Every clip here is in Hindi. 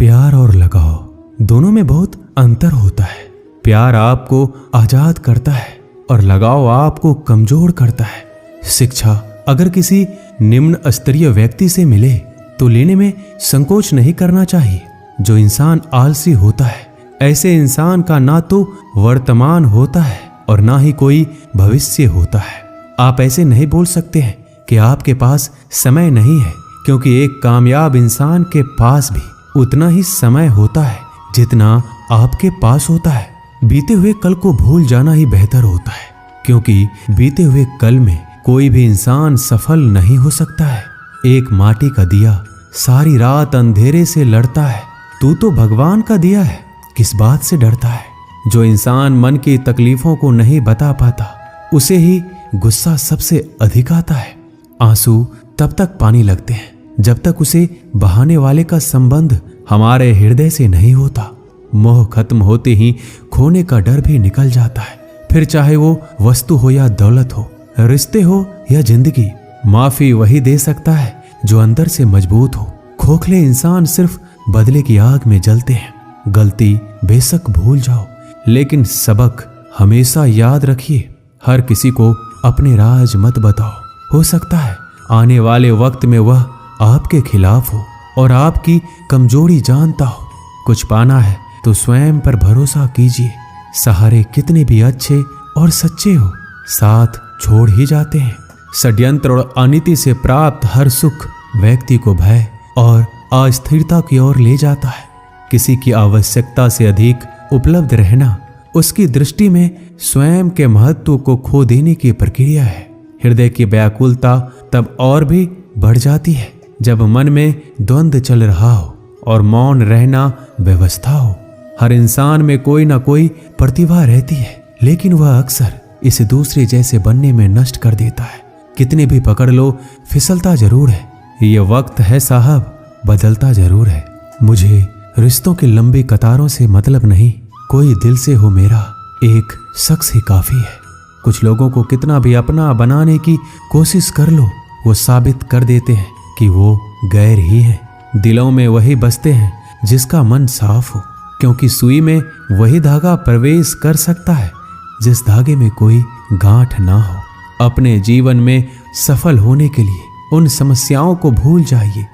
प्यार और लगाव दोनों में बहुत अंतर होता है। प्यार आपको आजाद करता है और लगाव आपको कमजोर करता है। शिक्षा अगर किसी निम्न स्तरीय व्यक्ति से मिले तो लेने में संकोच नहीं करना चाहिए। जो इंसान आलसी होता है, ऐसे इंसान का ना तो वर्तमान होता है और ना ही कोई भविष्य होता है। आप ऐसे नहीं बोल सकते हैं कि आपके पास समय नहीं है, क्योंकि एक कामयाब इंसान के पास भी उतना ही समय होता है जितना आपके पास होता है। बीते हुए कल को भूल जाना ही बेहतर होता है, क्योंकि बीते हुए कल में कोई भी इंसान सफल नहीं हो सकता है। एक माटी का दिया सारी रात अंधेरे से लड़ता है, तू तो भगवान का दिया है, किस बात से डरता है। जो इंसान मन की तकलीफों को नहीं बता पाता, उसे ही गुस्सा सबसे अधिक आता है। आंसू तब तक पानी लगते हैं जब तक उसे बहाने वाले का संबंध हमारे हृदय से नहीं होता। मोह खत्म होते ही खोने का डर भी निकल जाता है। फिर चाहे वो वस्तु हो या दौलत हो, रिश्ते हो या जिंदगी, माफी वही दे सकता है जो अंदर से मजबूत हो। खोखले इंसान सिर्फ बदले की आग में जलते हैं। गलती बेशक भूल जाओ, लेकिन सबक हमेशा याद रखिए। हर किसी को अपने राज मत बताओ। हो सकता है आने वाले वक्त में वह आपके खिलाफ हो और आपकी कमजोरी जानता हो। कुछ पाना है तो स्वयं पर भरोसा कीजिए। सहारे कितने भी अच्छे और सच्चे हो, साथ छोड़ ही जाते हैं। षड्यंत्र और अनीति से प्राप्त हर सुख व्यक्ति को भय और अस्थिरता की ओर ले जाता है। किसी की आवश्यकता से अधिक उपलब्ध रहना उसकी दृष्टि में स्वयं के महत्व को खो देने की प्रक्रिया है। हृदय की व्याकुलता तब और भी बढ़ जाती है जब मन में द्वंद्व चल रहा हो और मौन रहना व्यवस्था हो। हर इंसान में कोई ना कोई प्रतिभा रहती है, लेकिन वह अक्सर इसे दूसरे जैसे बनने में नष्ट कर देता है। कितने भी पकड़ लो, फिसलता जरूर है। ये वक्त है साहब, बदलता जरूर है। मुझे रिश्तों की लंबी कतारों से मतलब नहीं, कोई दिल से हो मेरा एक शख्स ही काफी है। कुछ लोगों को कितना भी अपना बनाने की कोशिश कर लो, वो साबित कर देते हैं कि वो गैर ही हैं। दिलों में वही बसते हैं जिसका मन साफ हो, क्योंकि सुई में वही धागा प्रवेश कर सकता है जिस धागे में कोई गांठ ना हो। अपने जीवन में सफल होने के लिए उन समस्याओं को भूल जाइए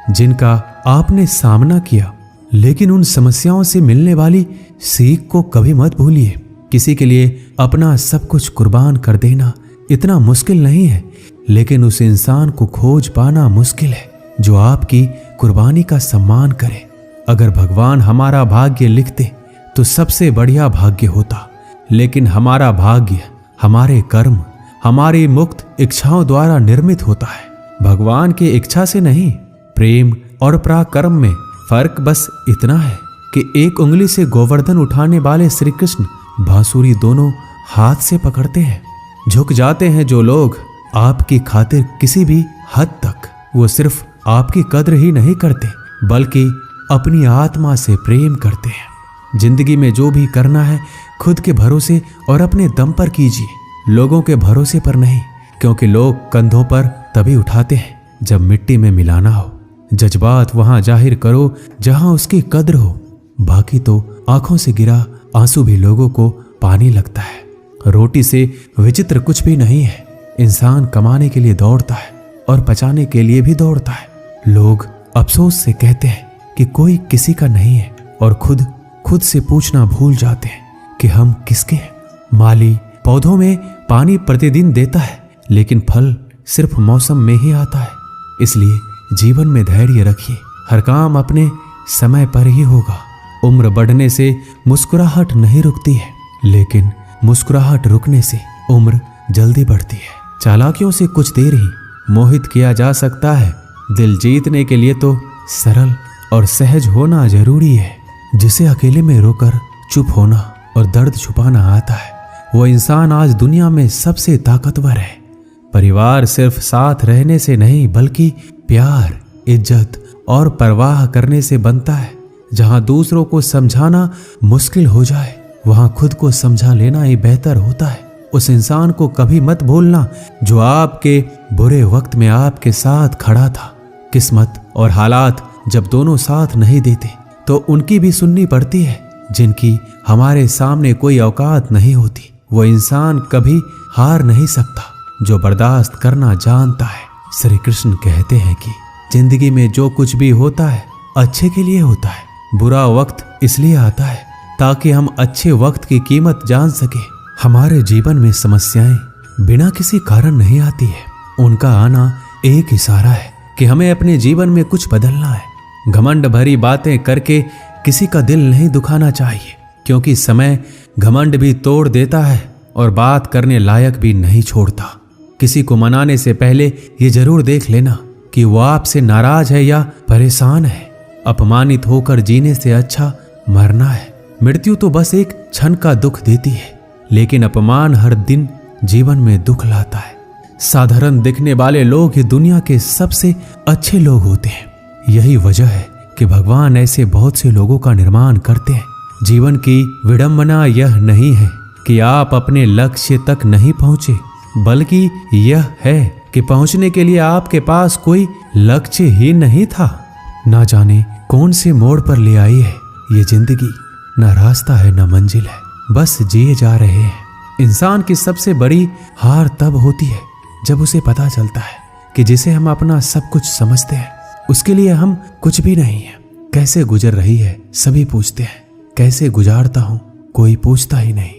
जिनका आपने सामना किया, लेकिन उन समस्याओं से मिलने वाली सीख को कभी मत भूलिए। किसी के लिए अपना सब कुछ कुर्बान कर देना इतना मुश्किल नहीं है, लेकिन उस इंसान को खोज पाना मुश्किल है जो आपकी कुर्बानी का सम्मान करे। अगर भगवान हमारा भाग्य लिखते तो सबसे बढ़िया भाग्य होता, लेकिन हमारा भाग्य हमारे कर्म, हमारी मुक्त इच्छाओं द्वारा निर्मित होता है, भगवान की इच्छा से नहीं। प्रेम और पराक्रम में फर्क बस इतना है कि एक उंगली से गोवर्धन उठाने वाले श्री कृष्ण बांसुरी दोनों हाथ से पकड़ते हैं। झुक जाते हैं जो लोग आपकी खातिर किसी भी हद तक, वो सिर्फ आपकी कद्र ही नहीं करते बल्कि अपनी आत्मा से प्रेम करते हैं। जिंदगी में जो भी करना है खुद के भरोसे और अपने दम पर कीजिए, लोगों के भरोसे पर नहीं, क्योंकि लोग कंधों पर तभी उठाते हैं जब मिट्टी में मिलाना हो। जज्बात वहां जाहिर करो जहां उसकी कद्र हो, बाकी तो आंखों से गिरा आंसू भी लोगों को पानी लगता है। रोटी से विचित्र कुछ भी नहीं है। इंसान कमाने के लिए दौड़ता है और पचाने के लिए भी दौड़ता है। लोग अफसोस से कहते हैं कि कोई किसी का नहीं है और खुद से पूछना भूल जाते हैं कि हम किसके हैं। माली पौधों में पानी प्रतिदिन देता है, लेकिन फल सिर्फ मौसम में ही आता है। इसलिए जीवन में धैर्य रखिए, हर काम अपने समय पर ही होगा। उम्र बढ़ने से मुस्कुराहट नहीं रुकती है, लेकिन मुस्कुराहट रुकने से उम्र जल्दी बढ़ती है। चालाकियों से कुछ देर ही मोहित किया जा सकता है। दिल जीतने के लिए तो सरल और सहज होना जरूरी है। जिसे अकेले में रोकर चुप होना और दर्द छुपाना आता है, वो इंसान आज दुनिया में सबसे ताकतवर है। परिवार सिर्फ साथ रहने से नहीं, बल्कि प्यार, इज्जत और परवाह करने से बनता है। जहां दूसरों को समझाना मुश्किल हो जाए, वहां खुद को समझा लेना ही बेहतर होता है। उस इंसान को कभी मत भूलना जो आपके बुरे वक्त में आपके साथ खड़ा था। किस्मत और हालात जब दोनों साथ नहीं देते तो उनकी भी सुननी पड़ती है। जिनकी हमारे सामने कोई औकात नहीं होती, वो इंसान कभी हार नहीं सकता जो बर्दाश्त करना जानता है। श्री कृष्ण कहते हैं कि जिंदगी में जो कुछ भी होता है अच्छे के लिए होता है। बुरा वक्त इसलिए आता है ताकि हम अच्छे वक्त की कीमत जान सके। हमारे जीवन में समस्याएं बिना किसी कारण नहीं आती है, उनका आना एक इशारा है कि हमें अपने जीवन में कुछ बदलना है। घमंड भरी बातें करके किसी का दिल नहीं दुखाना चाहिए, क्योंकि समय घमंड भी तोड़ देता है और बात करने लायक भी नहीं छोड़ता। किसी को मनाने से पहले ये जरूर देख लेना कि वो आपसे नाराज है या परेशान है। अपमानित होकर जीने से अच्छा मरना है। मृत्यु तो बस एक क्षण का दुख देती है, लेकिन अपमान हर दिन जीवन में दुख लाता है। साधारण दिखने वाले लोग ही दुनिया के सबसे अच्छे लोग होते हैं। यही वजह है कि भगवान ऐसे बहुत से लोगों का निर्माण करते हैं। जीवन की विडंबना यह नहीं है कि आप अपने लक्ष्य तक नहीं पहुंचे, बल्कि यह है कि पहुंचने के लिए आपके पास कोई लक्ष्य ही नहीं था। ना जाने कौन से मोड़ पर ले आई है ये जिंदगी, ना रास्ता है ना मंजिल है, बस जिए जा रहे हैं। इंसान की सबसे बड़ी हार तब होती है जब उसे पता चलता है कि जिसे हम अपना सब कुछ समझते हैं उसके लिए हम कुछ भी नहीं है। कैसे गुजर रही है सभी पूछते हैं, कैसे गुजारता हूं कोई पूछता ही नहीं।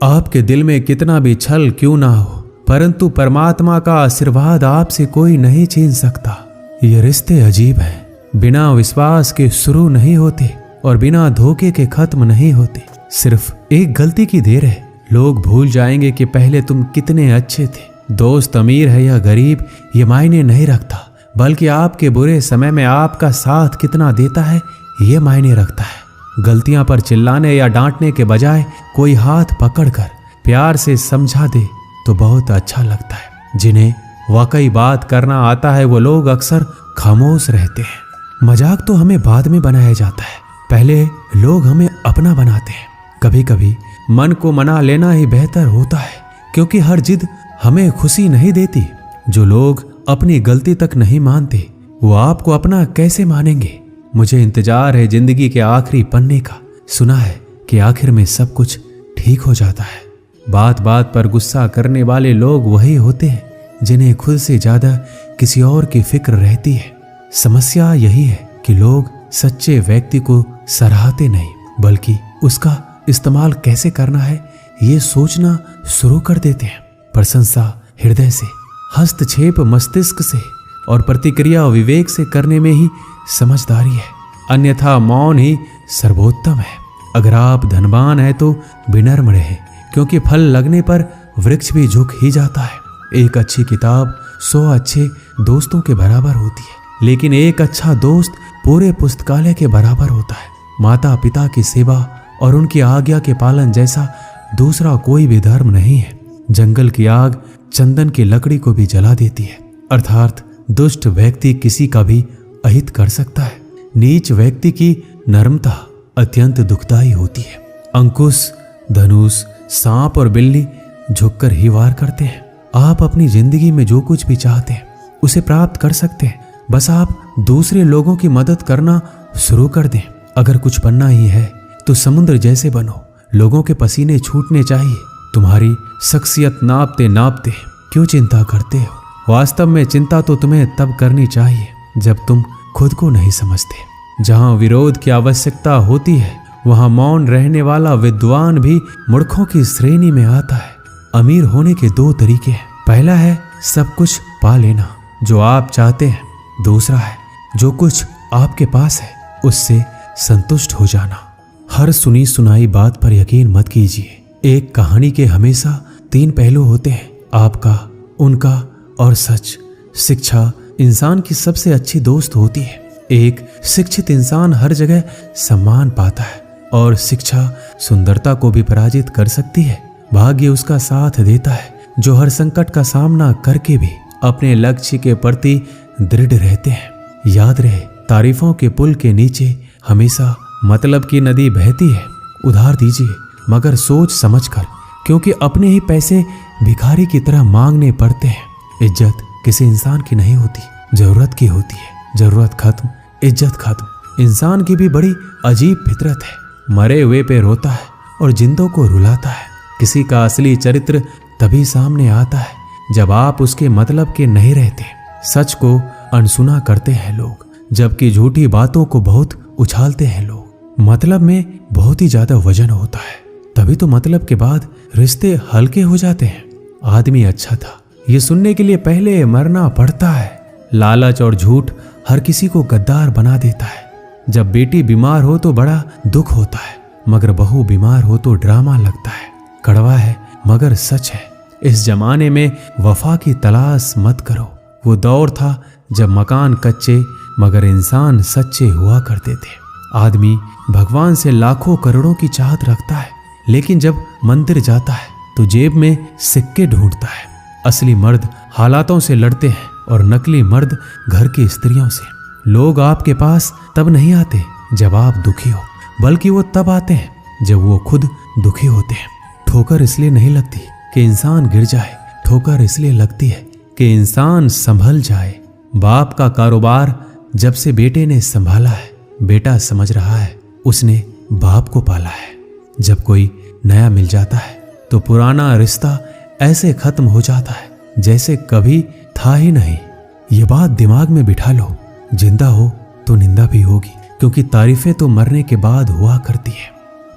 आपके दिल में कितना भी छल क्यों ना हो, परंतु परमात्मा का आशीर्वाद आपसे कोई नहीं छीन सकता। ये रिश्ते अजीब हैं, बिना विश्वास के शुरू नहीं होते और बिना धोखे के खत्म नहीं होते। सिर्फ एक गलती की देर है, लोग भूल जाएंगे कि पहले तुम कितने अच्छे थे। दोस्त अमीर है या गरीब ये मायने नहीं रखता, बल्कि आपके बुरे समय में आपका साथ कितना देता है ये मायने रखता है। गलतियां पर चिल्लाने या डांटने के बजाय कोई हाथ पकड़कर प्यार से समझा दे तो बहुत अच्छा लगता है। जिन्हें वाकई बात करना आता है वो लोग अक्सर खामोश रहते हैं। मजाक तो हमें बाद में बनाया जाता है, पहले लोग हमें अपना बनाते हैं। कभी कभी मन को मना लेना ही बेहतर होता है, क्योंकि हर जिद हमें खुशी नहीं देती। जो लोग अपनी गलती तक नहीं मानते वो आपको अपना कैसे मानेंगे। मुझे इंतजार है जिंदगी के आखिरी पन्ने का। सुना है कि आखिर में सब कुछ ठीक हो जाता है। बात बात पर गुस्सा करने वाले लोग वही होते हैं जिन्हें खुद से ज्यादा किसी और की फिक्र रहती है। समस्या यही है कि लोग सच्चे व्यक्ति को सराहते नहीं, बल्कि उसका इस्तेमाल कैसे करना है ये सोचना शुरू कर देते हैं। प्रशंसा हृदय से, हस्तक्षेप मस्तिष्क से और प्रतिक्रिया विवेक से करने में ही समझदारी है, अन्यथा मौन ही सर्वोत्तम है। अगर आप धनवान हैं तो विनम्र रहे, क्योंकि फल लगने पर वृक्ष भी झुक ही जाता है। एक अच्छी किताब 100 अच्छे दोस्तों के बराबर होती है, लेकिन एक अच्छा दोस्त पूरे पुस्तकालय के बराबर होता है। माता पिता की सेवा और उनकी आज्ञा के पालन जैसा दूसरा कोई भी धर्म नहीं है। जंगल की आग चंदन की लकड़ी को भी जला देती है, अर्थात दुष्ट व्यक्ति किसी का भी अहित कर सकता है। नीच व्यक्ति की नर्मता अत्यंत दुखदायी होती है। अंकुश, धनुष, सांप और बिल्ली झुककर ही वार करते हैं। आप अपनी जिंदगी में जो कुछ भी चाहते हैं उसे प्राप्त कर सकते हैं, बस आप दूसरे लोगों की मदद करना शुरू कर दें। अगर कुछ बनना ही है तो समुद्र जैसे बनो। लोगों के पसीने छूटने चाहिए। तुम्हारी शख्सियत नापते नापते क्यों चिंता करते हो। वास्तव में चिंता तो तुम्हें तब करनी चाहिए जब तुम खुद को नहीं समझते। जहां विरोध की आवश्यकता होती है वहां मौन रहने वाला विद्वान भी मूर्खों की श्रेणी में आता है। अमीर होने के 2 तरीके हैं। पहला है सब कुछ पा लेना जो आप चाहते हैं। दूसरा है जो कुछ आपके पास है उससे संतुष्ट हो जाना। हर सुनी सुनाई बात पर यकीन मत कीजिए। एक कहानी के हमेशा 3 पहलू होते हैं, आपका, उनका और सच। शिक्षा इंसान की सबसे अच्छी दोस्त होती है। एक शिक्षित इंसान हर जगह सम्मान पाता है और शिक्षा सुंदरता को भी पराजित कर सकती है। भाग्य उसका साथ देता है जो हर संकट का सामना करके भी अपने लक्ष्य के प्रति दृढ़ रहते हैं। याद रहे, तारीफों के पुल के नीचे हमेशा मतलब की नदी बहती है। उधार दीजिए मगर सोच समझकर, क्योंकि अपने ही पैसे भिखारी की तरह मांगने पड़ते हैं। इज्जत किसी इंसान की नहीं होती, जरूरत की होती है। जरूरत खत्म, इज्जत खत्म। इंसान की भी बड़ी अजीब फितरत है। मरे हुए पे रोता है और जिंदों को रुलाता है। किसी का असली चरित्र तभी सामने आता है जब आप उसके मतलब के नहीं रहते। सच को अनसुना करते हैं लोग, जबकि झूठी बातों को बहुत उछालते हैं लोग। मतलब में बहुत ही ज्यादा वजन होता है, तभी तो मतलब के बाद रिश्ते हल्के हो जाते हैं। आदमी अच्छा था, ये सुनने के लिए पहले मरना पड़ता है। लालच और झूठ हर किसी को गद्दार बना देता है। जब बेटी बीमार हो तो बड़ा दुख होता है, मगर बहू बीमार हो तो ड्रामा लगता है। कड़वा है मगर सच है। इस जमाने में वफा की तलाश मत करो। वो दौर था जब मकान कच्चे मगर इंसान सच्चे हुआ करते थे। आदमी भगवान से लाखों करोड़ों की चाहत रखता है, लेकिन जब मंदिर जाता है तो जेब में सिक्के ढूंढता है। असली मर्द हालातों से लड़ते हैं और नकली मर्द घर की स्त्रियों से। लोग आपके पास तब नहीं आते जब आप दुखी हो, बल्कि वो तब आते हैं जब वो खुद दुखी होते हैं। ठोकर इसलिए नहीं लगती कि इंसान गिर जाए, ठोकर इसलिए लगती है कि इंसान संभल जाए। बाप का कारोबार जब से बेटे ने संभाला है, बेटा समझ रहा है उसने बाप को पाला है। जब कोई नया मिल जाता है तो पुराना रिश्ता ऐसे खत्म हो जाता है जैसे कभी था ही नहीं। ये बात दिमाग में बिठा लो, जिंदा हो तो निंदा भी होगी, क्योंकि तारीफें तो मरने के बाद हुआ करती है।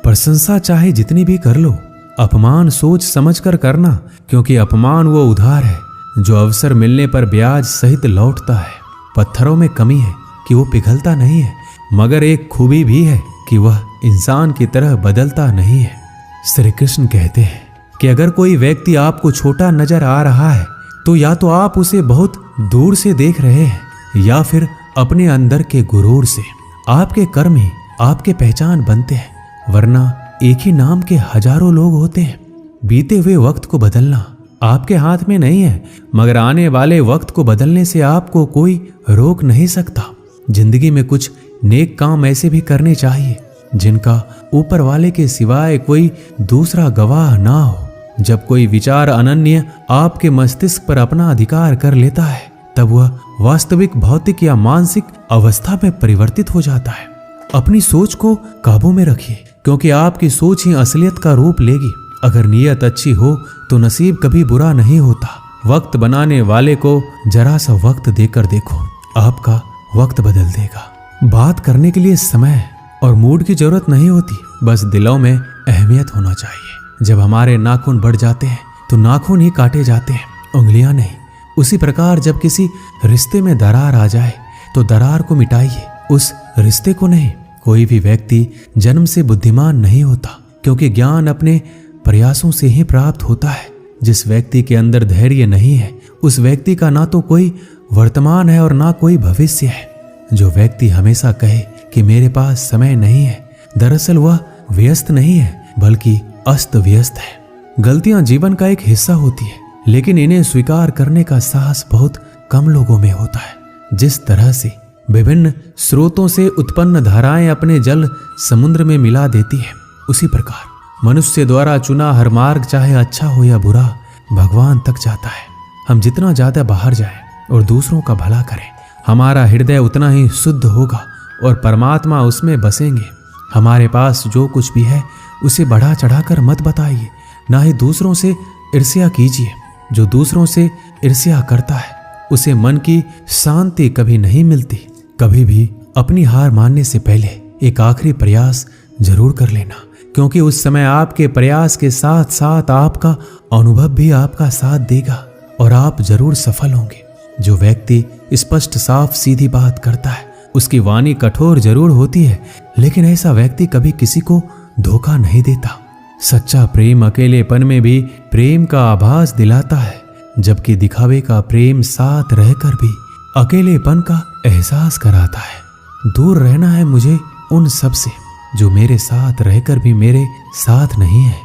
प्रशंसा चाहे जितनी भी कर लो, अपमान सोच समझ कर करना, क्योंकि अपमान वो उधार है जो अवसर मिलने पर ब्याज सहित लौटता है। पत्थरों में कमी है कि वो पिघलता नहीं है, मगर एक खूबी भी है कि वह इंसान की तरह बदलता नहीं है। श्री कृष्ण कहते हैं कि अगर कोई व्यक्ति आपको छोटा नजर आ रहा है तो या तो आप उसे बहुत दूर से देख रहे हैं या फिर अपने अंदर के गुरूर से। आपके कर्म ही आपके पहचान बनते हैं, वरना एक ही नाम के हजारों लोग होते हैं। बीते हुए वक्त को बदलना आपके हाथ में नहीं है, मगर आने वाले वक्त को बदलने से आपको कोई रोक नहीं सकता। जिंदगी में कुछ नेक काम ऐसे भी करने चाहिए जिनका ऊपर वाले के सिवाय कोई दूसरा गवाह ना हो। जब कोई विचार अनन्य आपके मस्तिष्क पर अपना अधिकार कर लेता है, तब वह वास्तविक भौतिक या मानसिक अवस्था में परिवर्तित हो जाता है। अपनी सोच को काबू में रखिए, क्योंकि आपकी सोच ही असलियत का रूप लेगी। अगर नीयत अच्छी हो तो नसीब कभी बुरा नहीं होता। वक्त बनाने वाले को जरा सा वक्त देकर देखो, आपका वक्त बदल देगा। बात करने के लिए समय और मूड की जरूरत नहीं होती, बस दिलों में अहमियत होना चाहिए। जब हमारे नाखून बढ़ जाते हैं तो नाखून ही काटे जाते हैं, उंगलियां नहीं। उसी प्रकार जब किसी रिश्ते में दरार आ जाए तो दरार को मिटाइए, उस रिश्ते को नहीं। कोई भी व्यक्ति जन्म से बुद्धिमान नहीं होता, क्योंकि ज्ञान अपने प्रयासों से ही प्राप्त होता है। जिस व्यक्ति के अंदर धैर्य नहीं है, उस व्यक्ति का ना तो कोई वर्तमान है और ना कोई भविष्य है। जो व्यक्ति हमेशा कहे कि मेरे पास समय नहीं है, दरअसल वह व्यस्त नहीं है बल्कि अस्त व्यस्त है। गलतियां जीवन का एक हिस्सा होती है, लेकिन इन्हें स्वीकार करने का साहस बहुत कम लोगों में होता है। जिस तरह से विभिन्न स्रोतों से उत्पन्न धाराएं अपने जल समुद्र में मिला देती है, उसी प्रकार मनुष्य द्वारा चुना हर मार्ग, चाहे अच्छा हो या बुरा, भगवान तक जाता है। हम जितना ज्यादा बाहर जाएं और दूसरों का भला करें, हमारा हृदय उतना ही शुद्ध होगा और परमात्मा उसमें बसेंगे। हमारे पास जो कुछ भी है उसे बढ़ा चढ़ाकर मत बताइए, ना ही दूसरों से ईर्ष्या कीजिए। जो दूसरों से ईर्ष्या करता है उसे मन की शांति कभी नहीं मिलती। कभी भी अपनी हार मानने से पहले एक आखिरी प्रयास जरूर कर लेना, क्योंकि उस समय आपके प्रयास के साथ साथ आपका अनुभव भी आपका साथ देगा और आप जरूर सफल होंगे। जो व्यक्ति स्पष्ट साफ सीधी बात करता है उसकी वाणी कठोर जरूर होती है, लेकिन ऐसा व्यक्ति कभी किसी को धोखा नहीं देता। सच्चा प्रेम अकेलेपन में भी प्रेम का आभास दिलाता है, जबकि दिखावे का प्रेम साथ रहकर भी अकेलेपन का एहसास कराता है। दूर रहना है मुझे उन सब से जो मेरे साथ रहकर भी मेरे साथ नहीं है।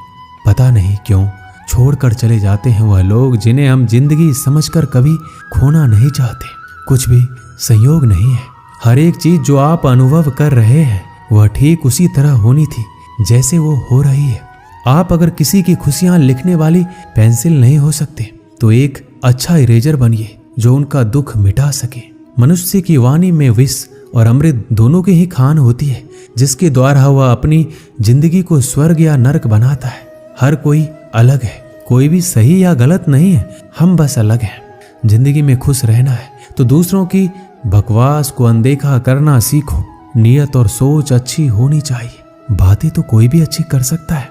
पता नहीं क्यों छोड़कर चले जाते हैं वह लोग जिन्हें हम जिंदगी समझकर कभी खोना नहीं चाहते। कुछ भी संयोग नहीं है। हर एक चीज जो आप अनुभव कर रहे हैं वह ठीक उसी तरह होनी थी जैसे वो हो रही है। आप अगर किसी की खुशियां लिखने वाली पेंसिल नहीं हो सकते तो एक अच्छा इरेजर बनिए जो उनका दुख मिटा सके। मनुष्य की वाणी में विष और अमृत दोनों की ही खान होती है, जिसके द्वारा वह अपनी जिंदगी को स्वर्ग या नरक बनाता है। हर कोई अलग है, कोई भी सही या गलत नहीं है, हम बस अलग हैं। जिंदगी में खुश रहना है तो दूसरों की बकवास को अनदेखा करना सीखो। नियत और सोच अच्छी होनी चाहिए। बातें तो कोई भी अच्छी कर सकता है,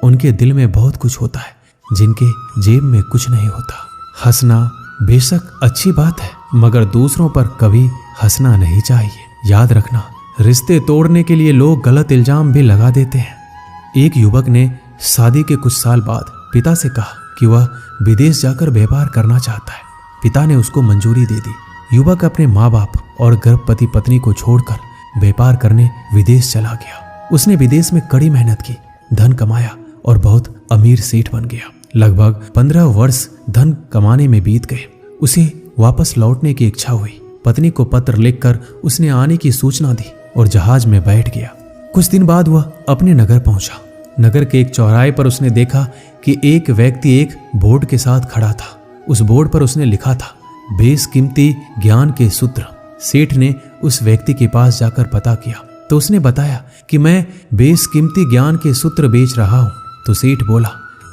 उनके दिल में बहुत कुछ होता है जिनके जेब में कुछ नहीं होता। हंसना बेशक अच्छी बात है, मगर दूसरों पर कभी हंसना नहीं चाहिए। याद रखना, रिश्ते तोड़ने के लिए लोग गलत इल्जाम भी लगा देते हैं। एक युवक ने शादी के कुछ साल बाद पिता से कहा कि वह विदेश जाकर व्यापार करना चाहता है। पिता ने उसको मंजूरी दे दी। युवक अपने माँ बाप और गर्भवती पत्नी को छोड़कर व्यापार करने विदेश चला गया। उसने विदेश में कड़ी मेहनत की, धन कमाया और बहुत अमीर सेठ बन गया। लगभग 15 वर्ष धन कमाने में बीत गए। उसे वापस लौटने की इच्छा हुई। पत्नी को पत्र लिखकर उसने आने की सूचना दी और जहाज में बैठ गया। कुछ दिन बाद वह अपने नगर पहुंचा। नगर के एक चौराहे पर उसने देखा कि एक व्यक्ति एक बोर्ड के साथ खड़ा था। उस बोर्ड पर उसने लिखा था, बेशकीमती ज्ञान के सूत्र। सेठ ने उस व्यक्ति के पास जाकर पता किया तो उसने बताया कि मैं बेशकीमती ज्ञान के सूत्र बेच रहा हूं। तो सेठ बोला,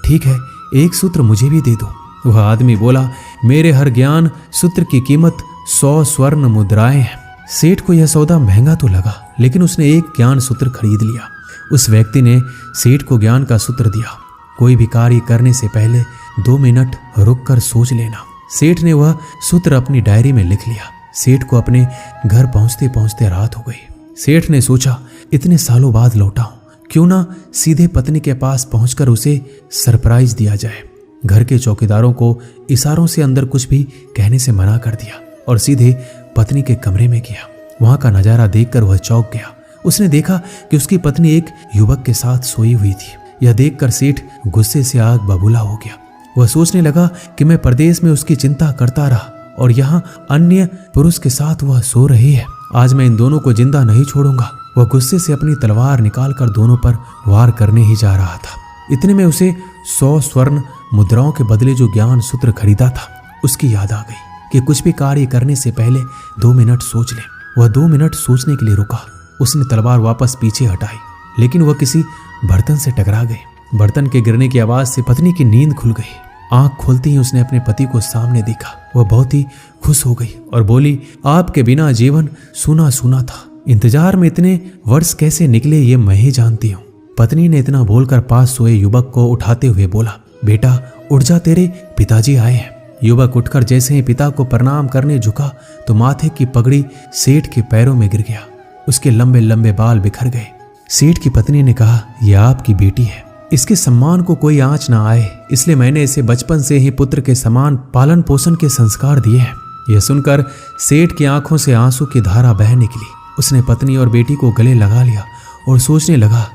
ठीक है, एक सूत्र मुझे भी दे दो। वह आदमी बोला, मेरे हर ज्ञान सूत्र की कीमत 100 स्वर्ण मुद्राएं हैं। सेठ को यह सौदा महंगा तो लगा, लेकिन उसने एक ज्ञान सूत्र खरीद लिया। उस व्यक्ति ने सेठ को ज्ञान का सूत्र दिया, कोई भी कार्य करने से पहले 2 मिनट रुककर सोच लेना। सेठ ने वह सूत्र अपनी डायरी में लिख लिया। सेठ को अपने घर पहुंचते पहुंचते रात हो गई। सेठ ने सोचा, इतने सालों बाद लौटा हूं, क्यों ना सीधे पत्नी के पास पहुंचकर उसे सरप्राइज दिया जाए। घर के चौकीदारों को इशारों से अंदर कुछ भी कहने से मना कर दिया और सीधे पत्नी के कमरे में गया। वहां का नजारा देखकर वह चौंक गया। उसने देखा कि उसकी पत्नी एक युवक के साथ सोई हुई थी। यह देखकर सेठ गुस्से से आग बबूला हो गया। वह सोचने लगा कि मैं परदेश में उसकी चिंता करता रहा और यहाँ अन्य पुरुष के साथ वह सो रही है। आज मैं इन दोनों को जिंदा नहीं छोड़ूंगा। वह गुस्से से अपनी तलवार निकालकर दोनों पर वार करने ही जा रहा था। इतने में उसे 100 स्वर्ण मुद्राओं के बदले जो ज्ञान सूत्र खरीदा था उसकी याद आ गई कि कुछ भी कार्य करने से पहले 2 मिनट सोच ले। वह 2 मिनट सोचने के लिए रुका। उसने तलवार वापस पीछे हटाई, लेकिन वह किसी बर्तन से टकरा गई। बर्तन के गिरने की आवाज से पत्नी की नींद खुल गई। आंख खोलते ही उसने अपने पति को सामने देखा। वह बहुत ही खुश हो गई और बोली, आपके बिना जीवन सूना सूना था। इंतजार में इतने वर्ष कैसे निकले ये मैं ही जानती हूँ। पत्नी ने इतना बोलकर पास सोए युवक को उठाते हुए बोला, बेटा उठ जा, तेरे पिताजी आए हैं। युवक उठकर जैसे ही पिता को प्रणाम करने झुका तो माथे की पगड़ी सेठ के पैरों में गिर गया। उसके लंबे लंबे बाल बिखर गए। सेठ की पत्नी ने कहा, यह आपकी बेटी है, इसके सम्मान को कोई आंच ना आए, इसलिए मैंने इसे बचपन से ही पुत्र के समान पालन पोषण के संस्कार दिए हैं। यह सुनकर सेठ की आंखों से आंसू की धारा बह निकली। उसने पत्नी और बेटी को गले लगा लिया और सोचने लगा,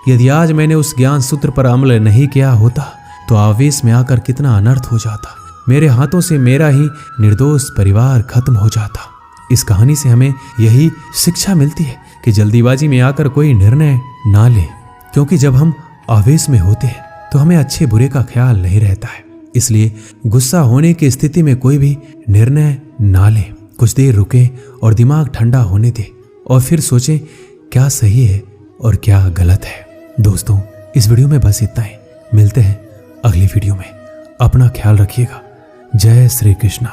यदि आज मैंने उस ज्ञान सूत्र पर अमल नहीं किया होता तो आवेश में आकर कितना अनर्थ हो जाता। मेरे हाथों से मेरा ही निर्दोष परिवार खत्म हो जाता। इस कहानी से हमें यही शिक्षा मिलती है कि जल्दीबाजी में आकर कोई निर्णय ना ले, क्योंकि जब हम आवेश में होते हैं तो हमें अच्छे बुरे का ख्याल नहीं रहता है। इसलिए गुस्सा होने की स्थिति में कोई भी निर्णय ना ले। कुछ देर रुके और दिमाग ठंडा होने दे और फिर सोचें क्या सही है और क्या गलत है। दोस्तों, इस वीडियो में बस इतना ही। मिलते हैं अगली वीडियो में। अपना ख्याल रखिएगा। जय श्री कृष्णा।